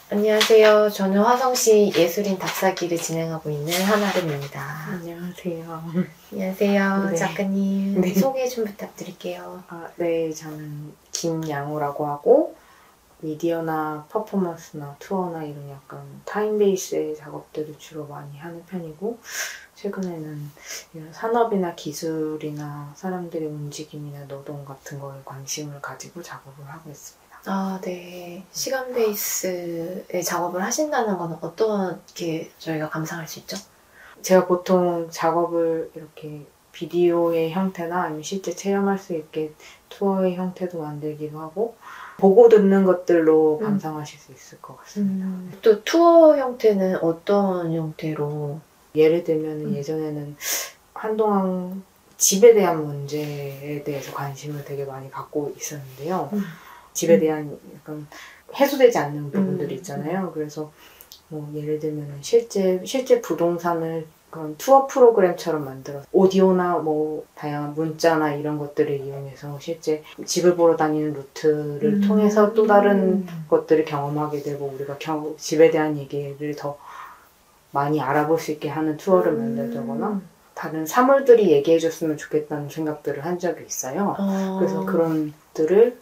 안녕하세요. 저는 화성시 예술인 답사기를 진행하고 있는 한아름입니다. 안녕하세요. 안녕하세요. 네. 작가님. 네. 소개 좀 부탁드릴게요. 네, 저는 김양호라고 하고 미디어나 퍼포먼스나 투어나 이런 약간 타임 베이스의 작업들을 주로 많이 하는 편이고, 최근에는 이런 산업이나 기술이나 사람들의 움직임이나 노동 같은 거에 관심을 가지고 작업을 하고 있습니다. 네. 시간 베이스의 작업을 하신다는 건 어떻게 저희가 감상할 수 있죠? 제가 보통 작업을 이렇게 비디오의 형태나 아니면 실제 체험할 수 있게 투어의 형태도 만들기도 하고, 보고 듣는 것들로 감상하실 수 있을 것 같습니다. 또 투어 형태는 어떤 형태로? 예를 들면 예전에는 한동안 집에 대한 문제에 대해서 관심을 되게 많이 갖고 있었는데요. 집에 대한 약간 해소되지 않는 부분들이 있잖아요. 그래서 뭐 예를 들면 실제 부동산을 그런 투어 프로그램처럼 만들어서 오디오나 뭐 다양한 문자나 이런 것들을 이용해서 실제 집을 보러 다니는 루트를 통해서 또 다른 것들을 경험하게 되고, 우리가 집에 대한 얘기를 더 많이 알아볼 수 있게 하는 투어를 만들거나 다른 사물들이 얘기해줬으면 좋겠다는 생각들을 한 적이 있어요. 그래서 그런 것들을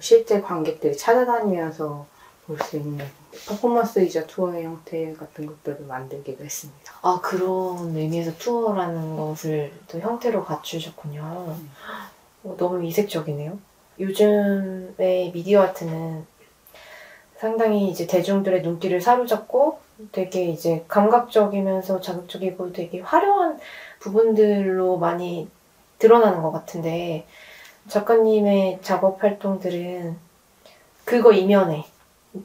실제 관객들이 찾아다니면서 볼 수 있는 퍼포먼스이자 투어의 형태 같은 것들을 만들기도 했습니다. 그런 의미에서 투어라는 것을 또 형태로 갖추셨군요. 너무 이색적이네요. 요즘의 미디어 아트는 상당히 이제 대중들의 눈길을 사로잡고 되게 이제 감각적이면서 자극적이고 되게 화려한 부분들로 많이 드러나는 것 같은데, 작가님의 작업 활동들은 그거 이면에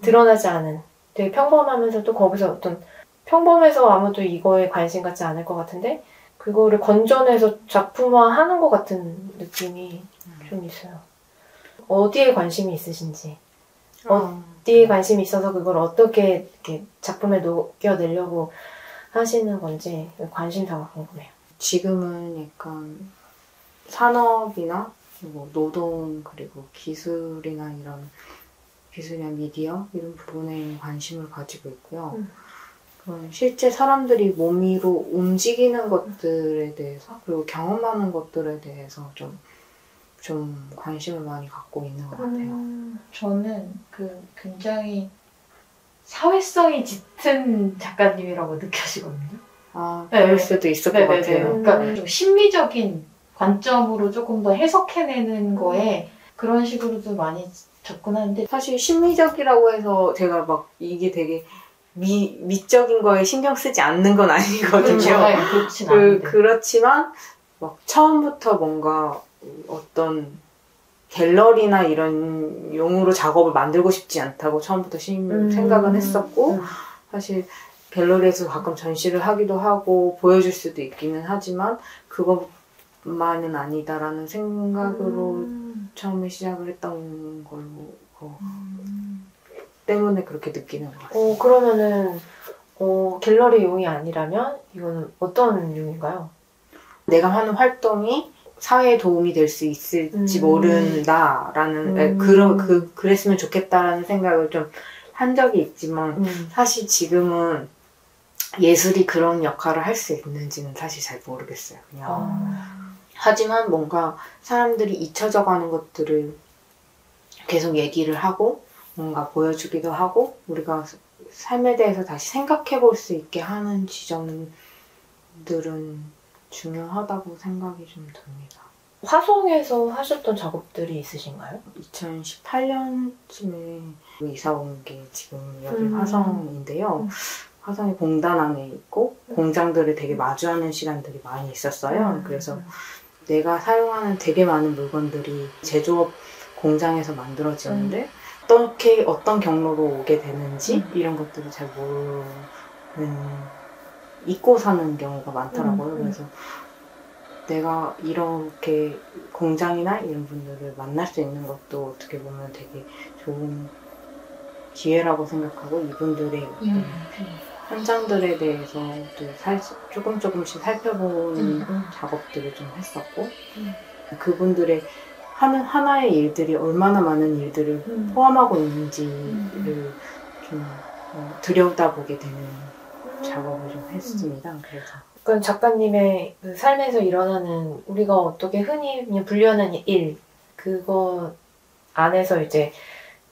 드러나지 않은 되게 평범하면서도 거기서 어떤 평범해서 아무도 이거에 관심 갖지 않을 것 같은데 그거를 건져내서 작품화하는 것 같은 느낌이 좀 있어요. 어디에 관심이 있으신지, 어디에 관심이 있어서 그걸 어떻게 이렇게 작품에 녹여내려고 하시는 건지 관심사가 궁금해요. 지금은 약간 산업이나 뭐 노동, 그리고 기술이나 기술이나 미디어 이런 부분에 관심을 가지고 있고요. 실제 사람들이 몸으로 움직이는 것들에 대해서, 그리고 경험하는 것들에 대해서 좀 관심을 많이 갖고 있는 것 같아요. 저는 굉장히 사회성이 짙은 작가님이라고 느껴지거든요. 그럴 수도 있을 것 같아요. 그러니까 좀 심리적인 관점으로 조금 더 해석해내는 거에 그런 식으로도 많이 접근하는데, 사실 심리적이라고 해서 제가 막 이게 되게 미적인 거에 신경 쓰지 않는 건 아니거든요. 그렇진 않은데. 그렇지만 막 처음부터 뭔가 어떤 갤러리나 이런 용으로 작업을 만들고 싶지 않다고 처음부터 생각은 했었고, 사실 갤러리에서 가끔 전시를 하기도 하고 보여줄 수도 있기는 하지만 그것만은 아니다라는 생각으로 처음에 시작을 했던 걸로 때문에 그렇게 느끼는 것 같아요. 그러면은 갤러리 용이 아니라면 이거는 어떤 용인가요? 내가 하는 활동이 사회에 도움이 될 수 있을지 모른다라는, 그랬으면 좋겠다라는 생각을 좀 한 적이 있지만, 사실 지금은 예술이 그런 역할을 할 수 있는지는 사실 잘 모르겠어요. 그냥. 하지만 뭔가 사람들이 잊혀져 가는 것들을 계속 얘기를 하고, 뭔가 보여주기도 하고, 우리가 삶에 대해서 다시 생각해 볼 수 있게 하는 지점들은 중요하다고 생각이 좀 듭니다. 화성에서 하셨던 작업들이 있으신가요? 2018년쯤에 이사 온 게 지금 여기 화성인데요. 화성이 공단 안에 있고 공장들을 되게 마주하는 시간들이 많이 있었어요. 그래서 내가 사용하는 되게 많은 물건들이 제조업 공장에서 만들어지는데 어떤 경로로 오게 되는지 이런 것들을 잘 모르는, 잊고 사는 경우가 많더라고요. 그래서 내가 이렇게 공장이나 이런 분들을 만날 수 있는 것도 어떻게 보면 되게 좋은 기회라고 생각하고, 이분들의 현장들에 대해서 또 조금씩 살펴보는 작업들을 좀 했었고, 그분들의 하는 하나의 일들이 얼마나 많은 일들을 포함하고 있는지를 좀 들여다보게 되는 작업을 좀 했습니다. 그래서 그러니까 작가님의 그 삶에서 일어나는 우리가 어떻게 흔히 그냥 분류하는 일, 그거 안에서 이제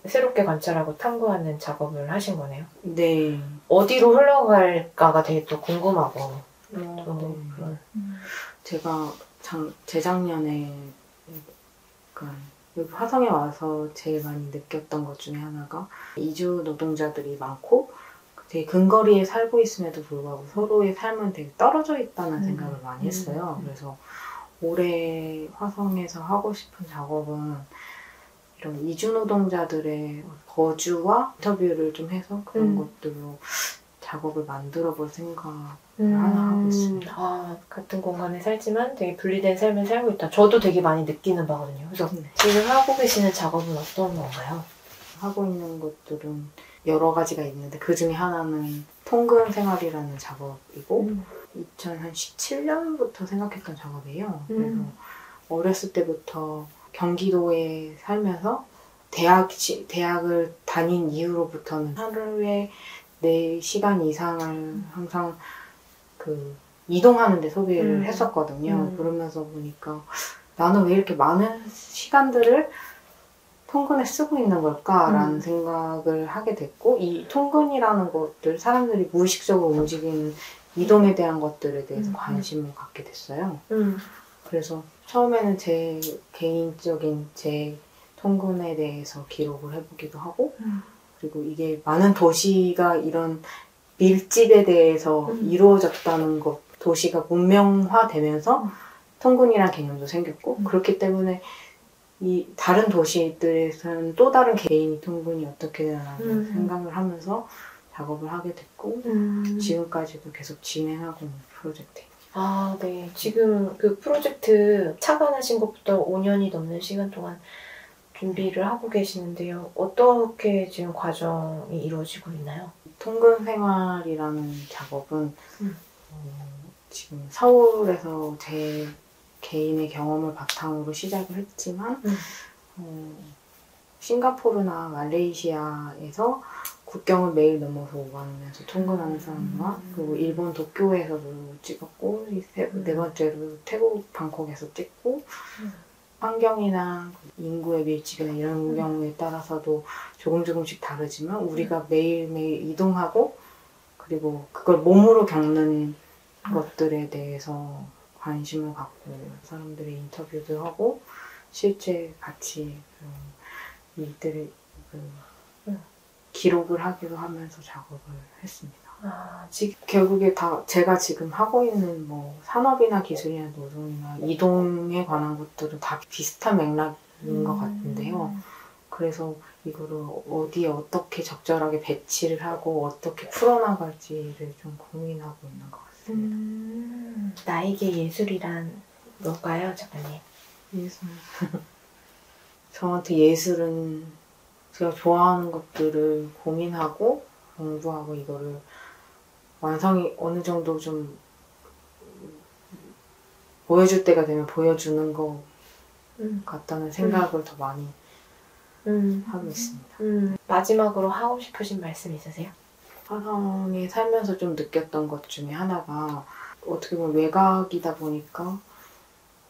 새롭게 관찰하고 탐구하는 작업을 하신 거네요. 네. 어디로 흘러갈까가 되게 또 궁금하고. 네. 그런. 제가 재작년에 여기 화성에 와서 제일 많이 느꼈던 것 중에 하나가 이주 노동자들이 많고 되게 근거리에 살고 있음에도 불구하고 서로의 삶은 되게 떨어져 있다는 생각을 많이 했어요. 그래서 올해 화성에서 하고 싶은 작업은 이런 이주 노동자들의 거주와 인터뷰를 좀 해서 그런 것들로 작업을 만들어 볼 생각을 하나 하고 있습니다. 같은 공간에 살지만 되게 분리된 삶을 살고 있다. 저도 되게 많이 느끼는 바거든요. 그래서 지금 하고 계시는 작업은 어떤 건가요? 하고 있는 것들은 여러 가지가 있는데 그 중에 하나는 통근 생활이라는 작업이고 2017년부터 생각했던 작업이에요. 그래서 어렸을 때부터 경기도에 살면서 대학을 다닌 이후로부터는 하루에 4시간 이상을 항상 이동하는 데 소비를 했었거든요. 그러면서 보니까 나는 왜 이렇게 많은 시간들을 통근에 쓰고 있는 걸까라는 생각을 하게 됐고, 이 통근이라는 것들, 사람들이 무의식적으로 움직이는 이동에 대한 것들에 대해서 관심을 갖게 됐어요. 그래서 처음에는 제 개인적인 제 통근에 대해서 기록을 해보기도 하고, 그리고 이게 많은 도시가 이런 밀집에 대해서 이루어졌다는 것, 도시가 문명화되면서 통근이라는 개념도 생겼고, 그렇기 때문에 이 다른 도시들에서는 또 다른 개인이 통근이 어떻게 되나라는 생각을 하면서 작업을 하게 됐고 지금까지도 계속 진행하고 있는 프로젝트입니다. 네. 지금 그 프로젝트 착안하신 것부터 5년이 넘는 시간 동안 준비를 하고 계시는데요. 어떻게 지금 과정이 이루어지고 있나요? 통근 생활이라는 작업은 지금 서울에서 제 개인의 경험을 바탕으로 시작을 했지만 싱가포르나 말레이시아에서 국경을 매일 넘어서 오가면서 통근하는 사람과 그리고 일본 도쿄에서도 찍었고 네 번째로 태국 방콕에서 찍고 환경이나 인구의 밀집이나 이런 경우에 따라서도 조금씩 다르지만 우리가 매일매일 이동하고 그리고 그걸 몸으로 겪는 것들에 대해서 관심을 갖고 사람들의 인터뷰도 하고 실제 같이 일들을 기록을 하기도 하면서 작업을 했습니다. 결국에 다 제가 지금 하고 있는 뭐 산업이나 기술이나 노동이나 이동에 관한 것들은 다 비슷한 맥락인 것 같은데요. 그래서 이거를 어디에 어떻게 적절하게 배치를 하고 어떻게 풀어나갈지를 좀 고민하고 있는 것 같습니다. 나에게 예술이란 뭘까요, 작가님? 예술. 저한테 예술은 제가 좋아하는 것들을 고민하고 공부하고 이거를 완성이 어느 정도 좀 보여줄 때가 되면 보여주는 것 같다는 생각을 더 많이 하고 있습니다. 마지막으로 하고 싶으신 말씀 있으세요? 화성에 살면서 좀 느꼈던 것 중에 하나가 어떻게 보면 외곽이다 보니까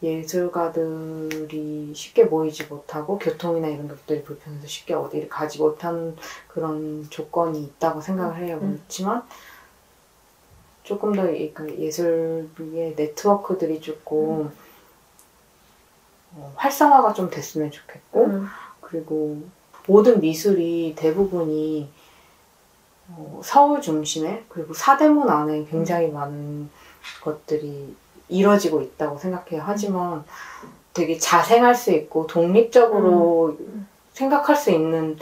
예술가들이 쉽게 모이지 못하고 교통이나 이런 것들이 불편해서 쉽게 어디를 가지 못하는 그런 조건이 있다고 생각을 해요. 그렇지만 조금 더 예술의 네트워크들이 조금 활성화가 좀 됐으면 좋겠고 그리고 모든 미술이 대부분이 서울 중심에 그리고 사대문 안에 굉장히 많은 것들이 이루어지고 있다고 생각해요. 하지만 되게 자생할 수 있고 독립적으로 생각할 수 있는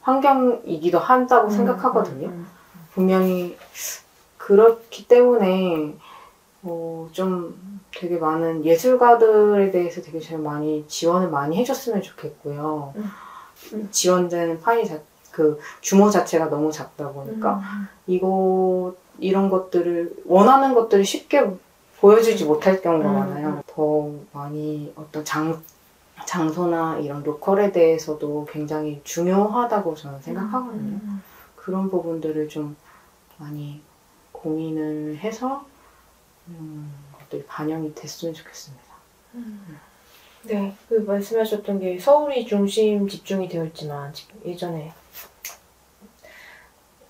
환경이기도 한다고 생각하거든요. 분명히 그렇기 때문에 좀 되게 많은 예술가들에 대해서 되게 잘 많이 지원을 많이 해줬으면 좋겠고요. 지원되는 파이 그 규모 자체가 너무 작다 보니까 이런 것들을 원하는 것들을 쉽게 보여주지 못할 경우가 많아요. 더 많이 어떤 장소나 이런 로컬에 대해서도 굉장히 중요하다고 저는 생각하거든요. 그런 부분들을 좀 많이 고민을 해서 것들이 반영이 됐으면 좋겠습니다. 네, 그 말씀하셨던 게 서울이 중심 집중이 되어 있지만 예전에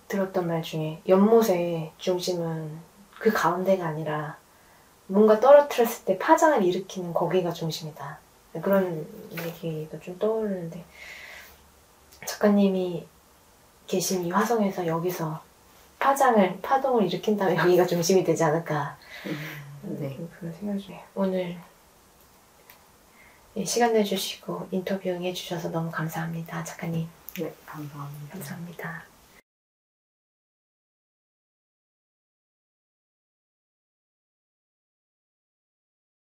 들었던 말 중에 연못의 중심은 그 가운데가 아니라 뭔가 떨어뜨렸을 때 파장을 일으키는 거기가 중심이다. 그런 얘기가 좀 떠오르는데 작가님이 계신 이 화성에서 여기서 파동을 일으킨다면 여기가 중심이 되지 않을까. 네. 그런 생각이 들어요. 오늘 시간 내주시고 인터뷰 응해주셔서 너무 감사합니다. 작가님. 네, 감사합니다. 감사합니다.